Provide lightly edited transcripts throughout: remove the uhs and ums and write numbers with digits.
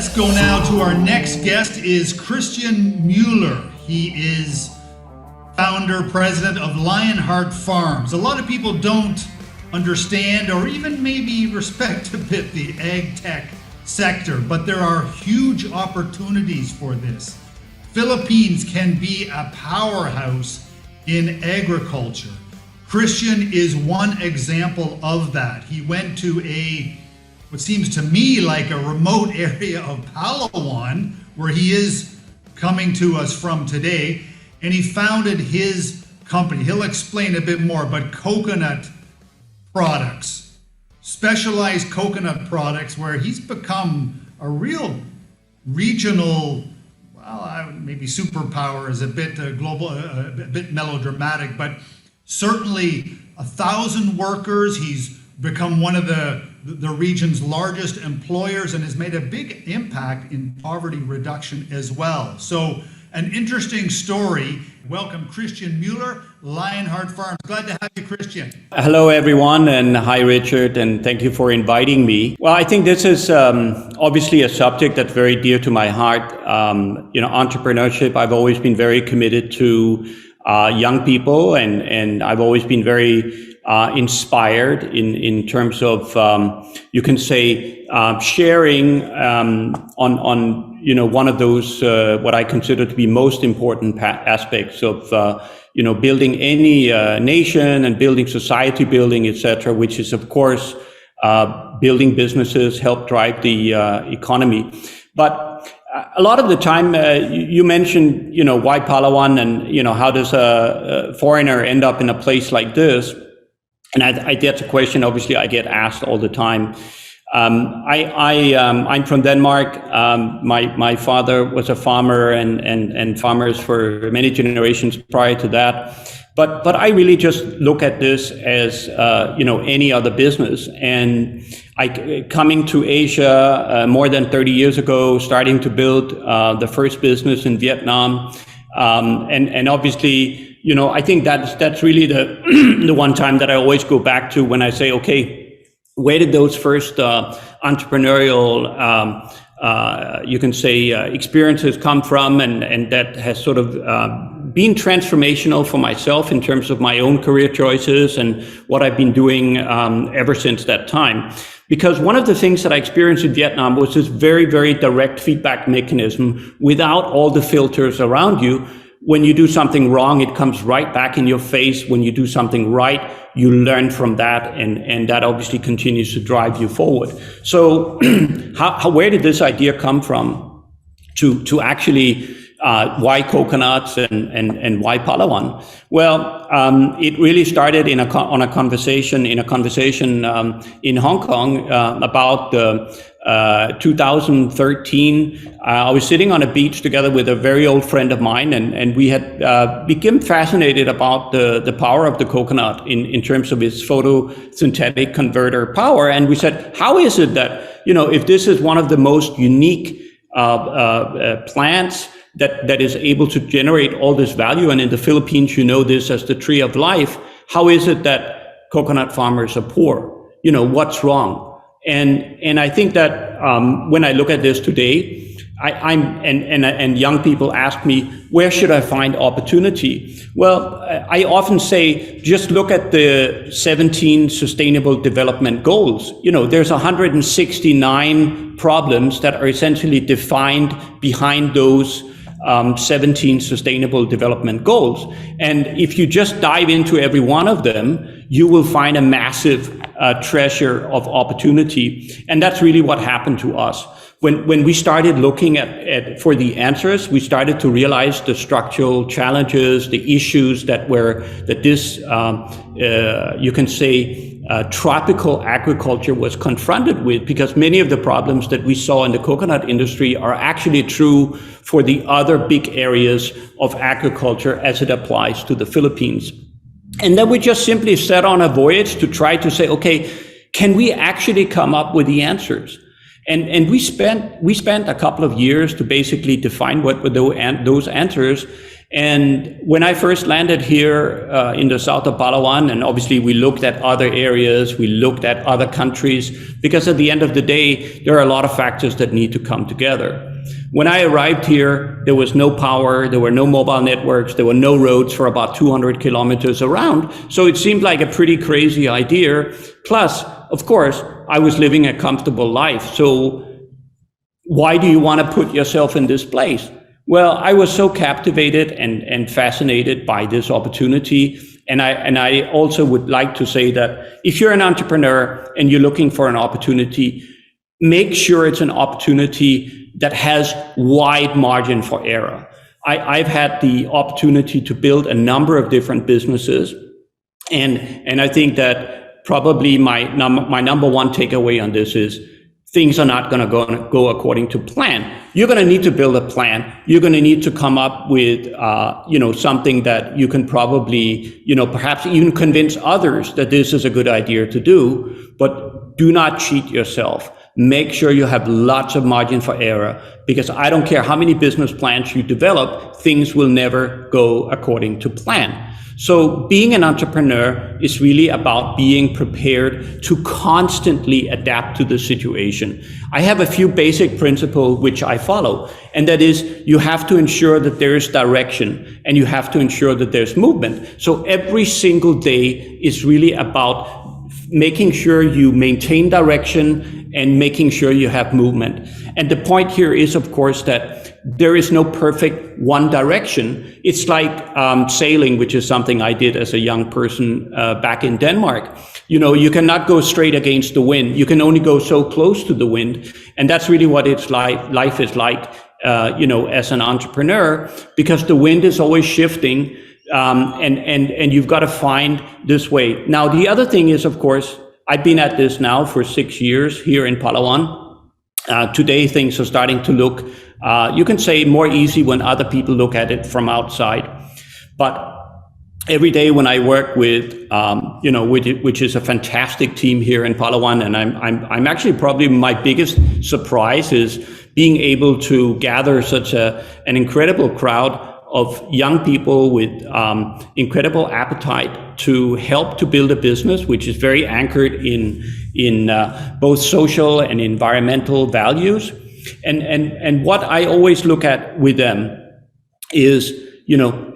Let's go now to our next guest is Christian Moeller. He is founder, president of Lionheart Farms. A lot of people don't understand or even maybe respect a bit the ag tech sector, but there are huge opportunities for this. Philippines can be a powerhouse in agriculture. Christian is one example of that. He went to what seems to me like a remote area of Palawan, where he is coming to us from today, and he founded his company. He'll explain a bit more, but coconut products, specialized coconut products, where he's become a real regional, maybe superpower is a bit global, a bit melodramatic, but certainly 1,000 workers. He's become one of the region's largest employers and has made a big impact in poverty reduction as well. So an interesting story. Welcome, Christian Moeller, Lionheart Farms. Glad to have you, Christian. Hello, everyone, and hi, Richard, and thank you for inviting me. Well, I think this is obviously a subject that's very dear to my heart. Entrepreneurship, I've always been very committed to young people, and I've always been very inspired in terms of, you can say, sharing on one of those, what I consider to be most important aspects of, building any nation and building society building, etc., which is, of course, building businesses, help drive the economy. But a lot of the time, you mentioned, why Palawan and, how does a foreigner end up in a place like this? And I that's a question, obviously, I get asked all the time. I'm from Denmark. My father was a farmer and farmers for many generations prior to that. But I really just look at this as, any other business. And coming to Asia more than 30 years ago, starting to build the first business in Vietnam. And obviously, I think that's really the one time that I always go back to when I say, okay, where did those first entrepreneurial, you can say, experiences come from? And that has sort of been transformational for myself in terms of my own career choices and what I've been doing ever since that time. Because one of the things that I experienced in Vietnam was this very, very direct feedback mechanism without all the filters around you. When you do something wrong, it comes right back in your face. When you do something right, you learn from that, and that obviously continues to drive you forward. So where did this idea come from to actually why coconuts and why Palawan? Well, it really started in a conversation in Hong Kong about 2013. I was sitting on a beach together with a very old friend of mine, and we had become fascinated about the power of the coconut in terms of its photosynthetic converter power. And we said, how is it that, if this is one of the most unique plants that is able to generate all this value, and in the Philippines, this as the tree of life, how is it that coconut farmers are poor? What's wrong? And I think that when I look at this today, and young people ask me, where should I find opportunity? Well, I often say, just look at the 17 Sustainable Development Goals. There's 169 problems that are essentially defined behind those 17 Sustainable Development Goals. And if you just dive into every one of them, you will find a massive treasure of opportunity. And that's really what happened to us. When we started looking for the answers, we started to realize the structural challenges, the issues that this, you can say, tropical agriculture was confronted with, because many of the problems that we saw in the coconut industry are actually true for the other big areas of agriculture as it applies to the Philippines. And then we just simply set on a voyage to try to say, okay, can we actually come up with the answers? And we spent a couple of years to basically define what were those answers. And when I first landed here in the south of Palawan, and obviously we looked at other areas, we looked at other countries, because at the end of the day, there are a lot of factors that need to come together. When I arrived here, there was no power, there were no mobile networks, there were no roads for about 200 kilometers around. So it seemed like a pretty crazy idea. Plus, of course, I was living a comfortable life. So why do you want to put yourself in this place? Well, I was so captivated and fascinated by this opportunity. And I also would like to say that if you're an entrepreneur and you're looking for an opportunity, make sure it's an opportunity that has wide margin for error. I've had the opportunity to build a number of different businesses. And I think that probably my number one takeaway on this is things are not going to go according to plan. You're going to need to build a plan. You're going to need to come up with, something that you can probably, perhaps even convince others that this is a good idea to do, but do not cheat yourself. Make sure you have lots of margin for error, because I don't care how many business plans you develop, things will never go according to plan. So being an entrepreneur is really about being prepared to constantly adapt to the situation. I have a few basic principles which I follow, and that is you have to ensure that there is direction and you have to ensure that there's movement. So every single day is really about making sure you maintain direction and making sure you have movement. And the point here is, of course, that there is no perfect one direction. It's like sailing, which is something I did as a young person back in Denmark. You cannot go straight against the wind. You can only go so close to the wind. And that's really what it's like. Life is like, as an entrepreneur, because the wind is always shifting. And you've got to find this way. Now, the other thing is, of course, I've been at this now for 6 years here in Palawan. Today, things are starting to look, you can say, more easy when other people look at it from outside. But every day when I work with, which is a fantastic team here in Palawan, and I'm actually probably my biggest surprise is being able to gather such an incredible crowd of young people with incredible appetite to help to build a business which is very anchored in both social and environmental values. And what I always look at with them is,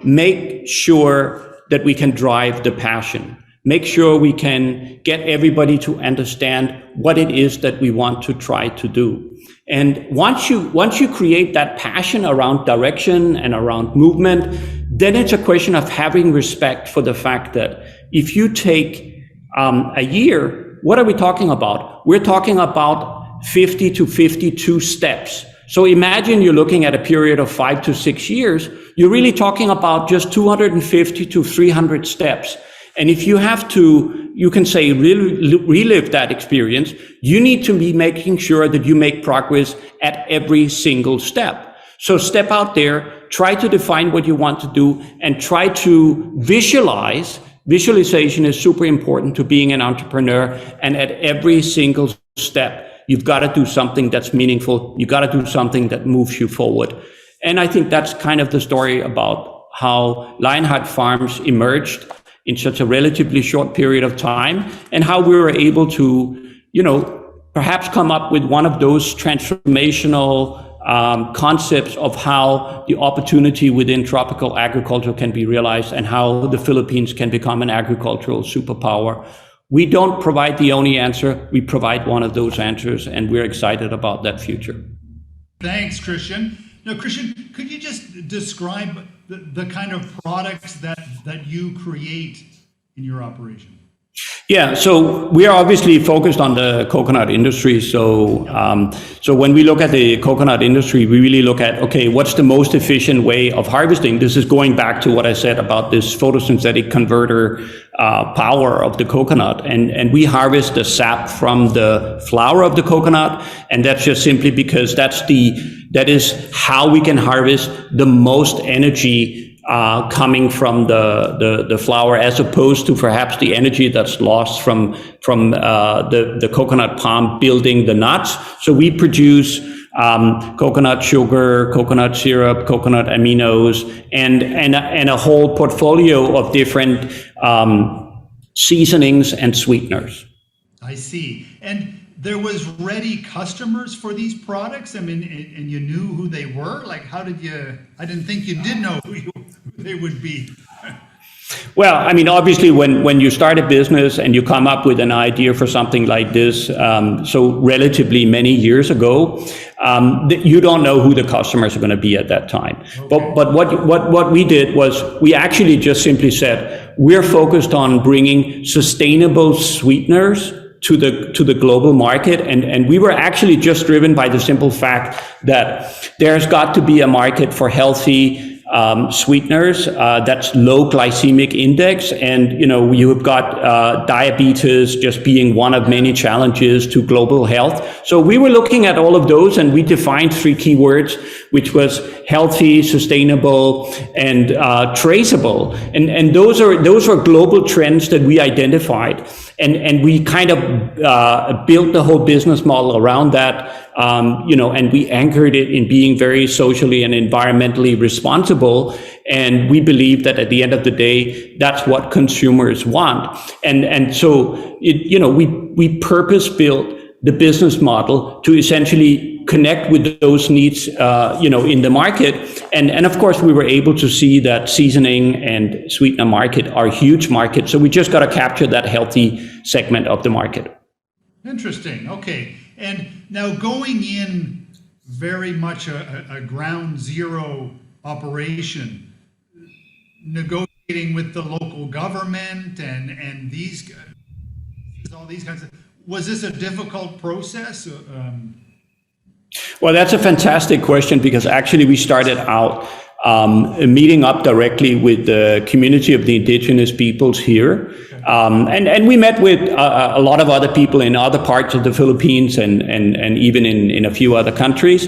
make sure that we can drive the passion. Make sure we can get everybody to understand what it is that we want to try to do. And once you create that passion around direction and around movement, then it's a question of having respect for the fact that if you take a year, what are we talking about? We're talking about 50 to 52 steps. So imagine you're looking at a period of 5 to 6 years, you're really talking about just 250 to 300 steps. And if you have to, you can say, relive that experience, you need to be making sure that you make progress at every single step. So step out there, try to define what you want to do, and try to visualize. Visualization is super important to being an entrepreneur. And at every single step, you've got to do something that's meaningful. You've got to do something that moves you forward. And I think that's kind of the story about how Lionheart Farms emerged in such a relatively short period of time, and how we were able to, perhaps come up with one of those transformational concepts of how the opportunity within tropical agriculture can be realized and how the Philippines can become an agricultural superpower. We don't provide the only answer, we provide one of those answers, and we're excited about that future. Thanks, Christian. Now, Christian, could you just describe the kind of products that you create in your operation? Yeah, so we are obviously focused on the coconut industry. So when we look at the coconut industry, we really look at, okay, what's the most efficient way of harvesting? This is going back to what I said about this photosynthetic converter power of the coconut. And we harvest the sap from the flower of the coconut. And that's just simply because that is how we can harvest the most energy coming from the flower, as opposed to perhaps the energy that's lost from the coconut palm building the nuts. So we produce coconut sugar, coconut syrup, coconut aminos, and a whole portfolio of different seasonings and sweeteners. I see. And there was ready customers for these products? I mean, and you knew who they were? Like, how did you, I didn't think you did know who they would be. Well, I mean, obviously, when you start a business and you come up with an idea for something like this, so relatively many years ago, you don't know who the customers are going to be at that time. Okay. But what we did was we actually just simply said, we're focused on bringing sustainable sweeteners to the global market, and we were actually just driven by the simple fact that there's got to be a market for healthy sweeteners that's low glycemic index, and you've got diabetes just being one of many challenges to global health. So we were looking at all of those, and we defined 3 keywords, which was healthy, sustainable, and traceable. And those are global trends that we identified, and we kind of built the whole business model around that. And we anchored it in being very socially and environmentally responsible. And we believe that at the end of the day, that's what consumers want. And so, we purpose built the business model to essentially connect with those needs, in the market. And of course, we were able to see that seasoning and sweetener market are huge markets. So we just got to capture that healthy segment of the market. Interesting. Okay. And now going in very much a ground zero operation, negotiating with the local government and all these kinds of, was this a difficult process? Well, that's a fantastic question, because actually we started out meeting up directly with the community of the indigenous peoples here. And we met with a lot of other people in other parts of the Philippines and even in a few other countries.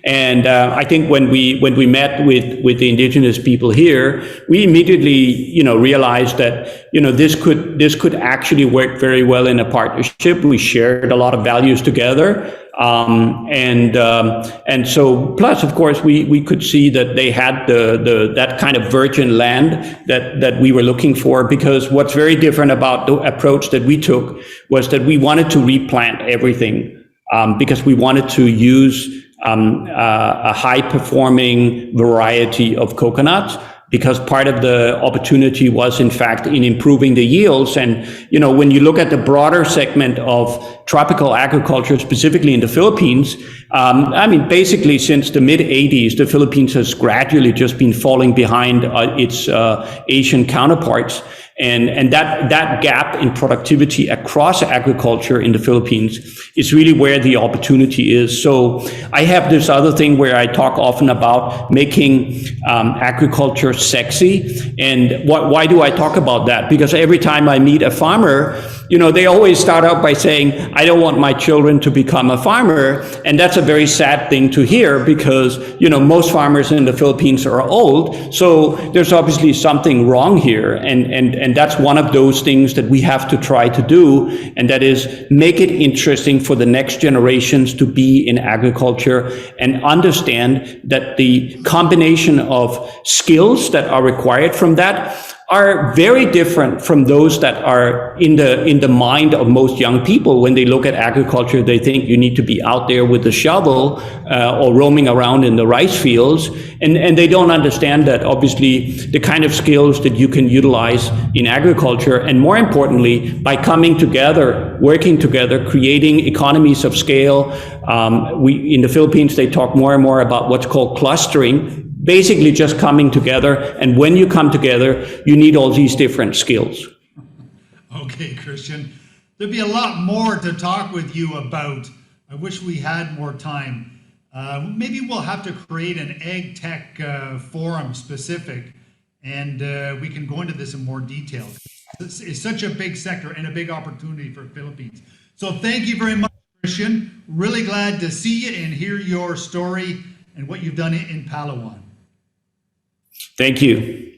And I think when we met with the indigenous people here, we immediately realized that this could actually work very well in a partnership. We shared a lot of values together. And so, plus, of course, we could see that they had that kind of virgin land that we were looking for, because what's very different about the approach that we took was that we wanted to replant everything, because we wanted to use a high-performing variety of coconuts, because part of the opportunity was, in fact, in improving the yields. And, when you look at the broader segment of tropical agriculture, specifically in the Philippines, basically since the mid-'80s, the Philippines has gradually just been falling behind its Asian counterparts. And that gap in productivity across agriculture in the Philippines is really where the opportunity is. So I have this other thing where I talk often about making agriculture sexy. And why do I talk about that? Because every time I meet a farmer, they always start out by saying, I don't want my children to become a farmer. And that's a very sad thing to hear, because, most farmers in the Philippines are old. So there's obviously something wrong here. And that's one of those things that we have to try to do. And that is make it interesting for the next generations to be in agriculture, and understand that the combination of skills that are required from that are very different from those that are in the mind of most young people. When they look at agriculture, they think you need to be out there with the shovel or roaming around in the rice fields, and they don't understand that obviously the kind of skills that you can utilize in agriculture, and more importantly, by coming together, working together, creating economies of scale. In the Philippines, they talk more and more about what's called clustering. Basically just coming together, and when you come together, you need all these different skills. Okay, Christian, there'd be a lot more to talk with you about. I wish we had more time. Maybe we'll have to create an ag tech forum specific, and we can go into this in more detail. It's such a big sector and a big opportunity for Philippines. So thank you very much, Christian. Really glad to see you and hear your story and what you've done in Palawan. Thank you.